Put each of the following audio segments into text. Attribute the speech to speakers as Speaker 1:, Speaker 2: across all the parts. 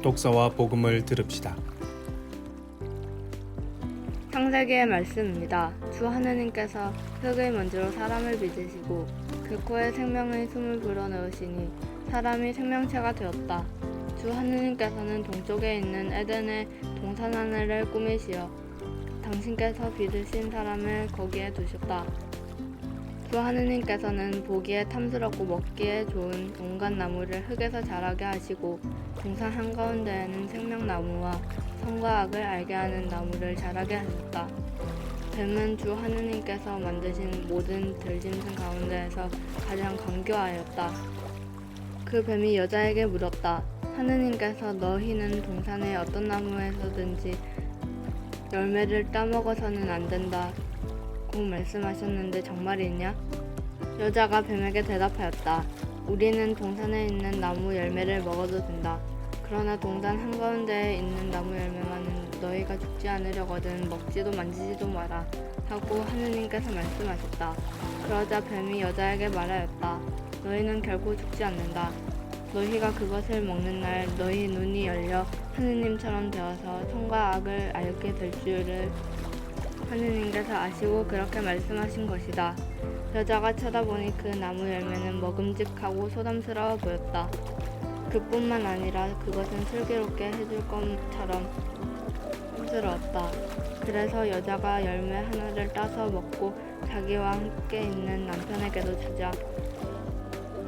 Speaker 1: 독서와 복음을 들읍시다.
Speaker 2: 창세기의 말씀입니다. 주 하느님께서 흙의 먼지로 사람을 빚으시고 그 코에 생명의 숨을 불어넣으시니 사람이 생명체가 되었다. 주 하느님께서는 동쪽에 있는 에덴의 동산 하늘을 꾸미시어 당신께서 빚으신 사람을 거기에 두셨다. 주 하느님께서는 보기에 탐스럽고 먹기에 좋은 온갖 나무를 흙에서 자라게 하시고 동산 한가운데에는 생명나무와 선과 악을 알게 하는 나무를 자라게 하셨다. 뱀은 주 하느님께서 만드신 모든 들짐승 가운데에서 가장 강교하였다. 그 뱀이 여자에게 물었다. 하느님께서 너희는 동산의 어떤 나무에서든지 열매를 따먹어서는 안 된다 고 말씀하셨는데 정말이냐? 여자가 뱀에게 대답하였다. 우리는 동산에 있는 나무 열매를 먹어도 된다. 그러나 동산 한가운데에 있는 나무 열매만은 너희가 죽지 않으려거든 먹지도 만지지도 마라 하고 하느님께서 말씀하셨다. 그러자 뱀이 여자에게 말하였다. 너희는 결코 죽지 않는다. 너희가 그것을 먹는 날 너희 눈이 열려 하느님처럼 되어서 선과 악을 알게 될 줄을 하느님께서 아시고 그렇게 말씀하신 것이다. 여자가 쳐다보니 그 나무 열매는 먹음직하고 소담스러워 보였다. 그뿐만 아니라 그것은 슬기롭게 해줄 것처럼 탐스러웠다. 그래서 여자가 열매 하나를 따서 먹고 자기와 함께 있는 남편에게도 주자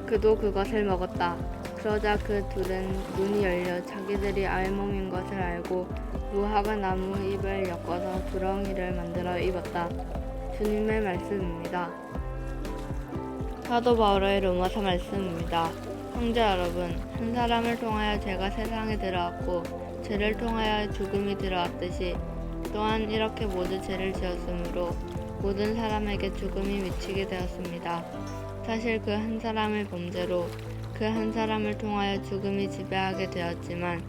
Speaker 2: 그도 그것을 먹었다. 그러자 그 둘은 눈이 열려 자기들이 알몸인 것을 알고 무화과 나무 잎을 엮어서 두렁이를 만들어 입었다. 주님의 말씀입니다. 사도 바울의 로마서 말씀입니다. 형제 여러분, 한 사람을 통하여 죄가 세상에 들어왔고 죄를 통하여 죽음이 들어왔듯이 또한 이렇게 모두 죄를 지었으므로 모든 사람에게 죽음이 미치게 되었습니다. 사실 그 한 사람의 범죄로 그 한 사람을 통하여 죽음이 지배하게 되었지만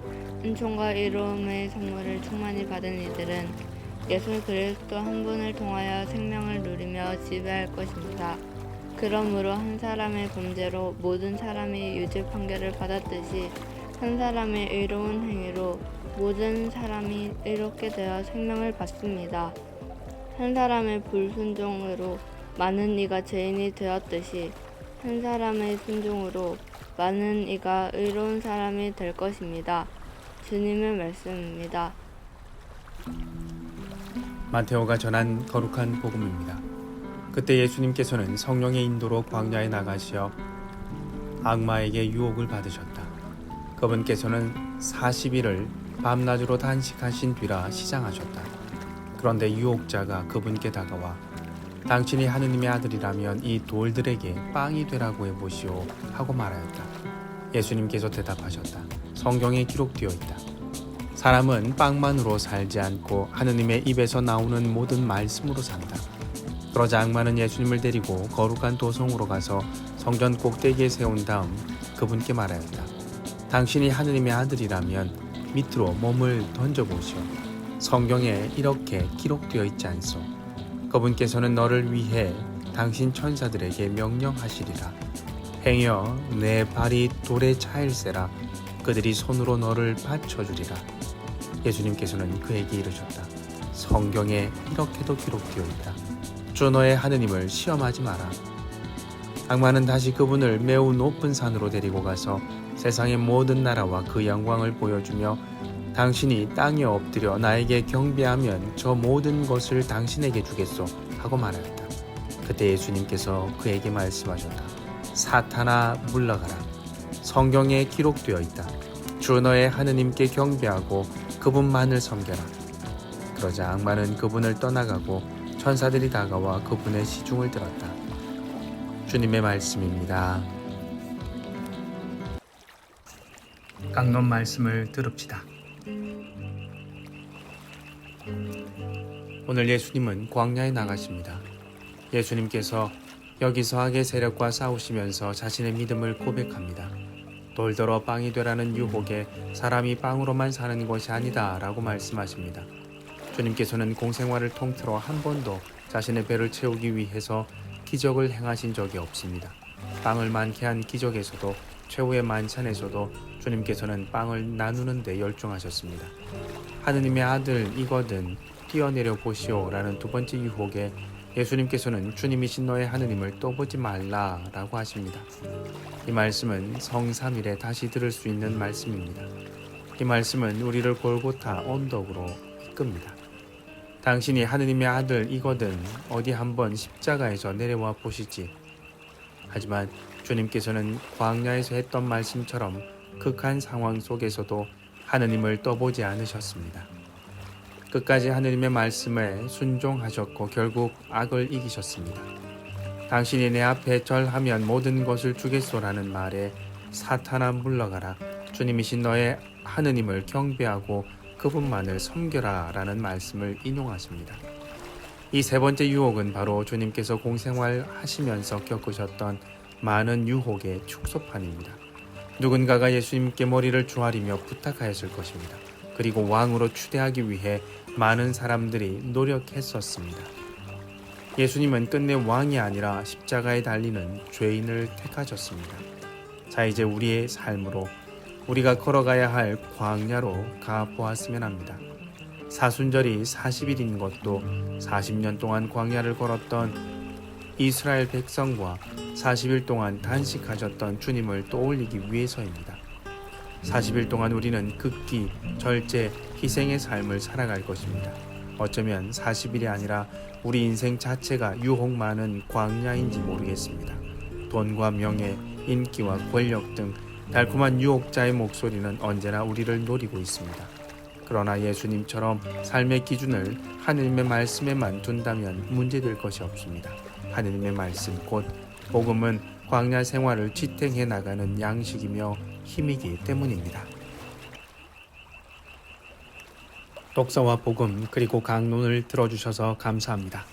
Speaker 2: 은총과 의로움의 선물을 충만히 받은 이들은 예수 그리스도 한 분을 통하여 생명을 누리며 지배할 것입니다. 그러므로 한 사람의 범죄로 모든 사람이 유죄 판결을 받았듯이 한 사람의 의로운 행위로 모든 사람이 의롭게 되어 생명을 받습니다. 한 사람의 불순종으로 많은 이가 죄인이 되었듯이 한 사람의 순종으로 많은 이가 의로운 사람이 될 것입니다. 주님의 말씀입니다.
Speaker 1: 마테오가 전한 거룩한 복음입니다. 그때 예수님께서는 성령의 인도로 광야에 나가시어 악마에게 유혹을 받으셨다. 그분께서는 40일을 밤낮으로 단식하신 뒤라 시장하셨다. 그런데 유혹자가 그분께 다가와 당신이 하느님의 아들이라면 이 돌들에게 빵이 되라고 해보시오 하고 말하였다. 예수님께서 대답하셨다. 성경에 기록되어 있다. 사람은 빵만으로 살지 않고 하느님의 입에서 나오는 모든 말씀으로 산다. 그러자 악마는 예수님을 데리고 거룩한 도성으로 가서 성전 꼭대기에 세운 다음 그분께 말하였다. 당신이 하느님의 아들이라면 밑으로 몸을 던져보시오. 성경에 이렇게 기록되어 있지 않소. 그분께서는 너를 위해 당신 천사들에게 명령하시리라. 행여 내 발이 돌에 차일세라. 그들이 손으로 너를 받쳐주리라. 예수님께서는 그에게 이르셨다. 성경에 이렇게도 기록되어 있다. 주 너의 하느님을 시험하지 마라. 악마는 다시 그분을 매우 높은 산으로 데리고 가서 세상의 모든 나라와 그 영광을 보여주며 당신이 땅에 엎드려 나에게 경배하면 저 모든 것을 당신에게 주겠소 하고 말하였다. 그때 예수님께서 그에게 말씀하셨다. 사탄아 물러가라. 성경에 기록되어 있다. 주 너의 하느님께 경배하고 그분만을 섬겨라. 그러자 악마는 그분을 떠나가고 천사들이 다가와 그분의 시중을 들었다. 주님의 말씀입니다. 강론 말씀을 들읍시다. 오늘 예수님은 광야에 나가십니다. 예수님께서 여기서 악의 세력과 싸우시면서 자신의 믿음을 고백합니다. 돌더러 빵이 되라는 유혹에 사람이 빵으로만 사는 것이 아니다 라고 말씀하십니다. 주님께서는 공생활을 통틀어 한 번도 자신의 배를 채우기 위해서 기적을 행하신 적이 없습니다. 빵을 많게 한 기적에서도 최후의 만찬에서도 주님께서는 빵을 나누는 데 열중하셨습니다. 하느님의 아들 이거든 뛰어내려 보시오라는 두 번째 유혹에 예수님께서는 주님이신 너의 하느님을 또 보지 말라라고 하십니다. 이 말씀은 성삼일에 다시 들을 수 있는 말씀입니다. 이 말씀은 우리를 골고타 언덕으로 이끕니다. 당신이 하느님의 아들 이거든 어디 한번 십자가에서 내려와 보시지. 하지만 주님께서는 광야에서 했던 말씀처럼 극한 상황 속에서도 하느님을 떠보지 않으셨습니다. 끝까지 하느님의 말씀에 순종하셨고 결국 악을 이기셨습니다. 당신이 내 앞에 절하면 모든 것을 주겠소라는 말에 사탄아 물러가라. 주님이신 너의 하느님을 경배하고 그분만을 섬겨라 라는 말씀을 인용하십니다. 이 세 번째 유혹은 바로 주님께서 공생활 하시면서 겪으셨던 많은 유혹의 축소판입니다. 누군가가 예수님께 머리를 조아리며 부탁하였을 것입니다. 그리고 왕으로 추대하기 위해 많은 사람들이 노력했었습니다. 예수님은 끝내 왕이 아니라 십자가에 달리는 죄인을 택하셨습니다. 자, 이제 우리의 삶으로 우리가 걸어가야 할 광야로 가보았으면 합니다. 사순절이 40일인 것도 40년 동안 광야를 걸었던 이스라엘 백성과 40일 동안 단식하셨던 주님을 떠올리기 위해서입니다. 40일 동안 우리는 극기, 절제, 희생의 삶을 살아갈 것입니다. 어쩌면 40일이 아니라 우리 인생 자체가 유혹 많은 광야인지 모르겠습니다. 돈과 명예, 인기와 권력 등 달콤한 유혹자의 목소리는 언제나 우리를 노리고 있습니다. 그러나 예수님처럼 삶의 기준을 하느님의 말씀에만 둔다면 문제될 것이 없습니다. 하느님의 말씀 곧 복음은 광야 생활을 지탱해 나가는 양식이며 힘이기 때문입니다. 독서와 복음 그리고 강론을 들어주셔서 감사합니다.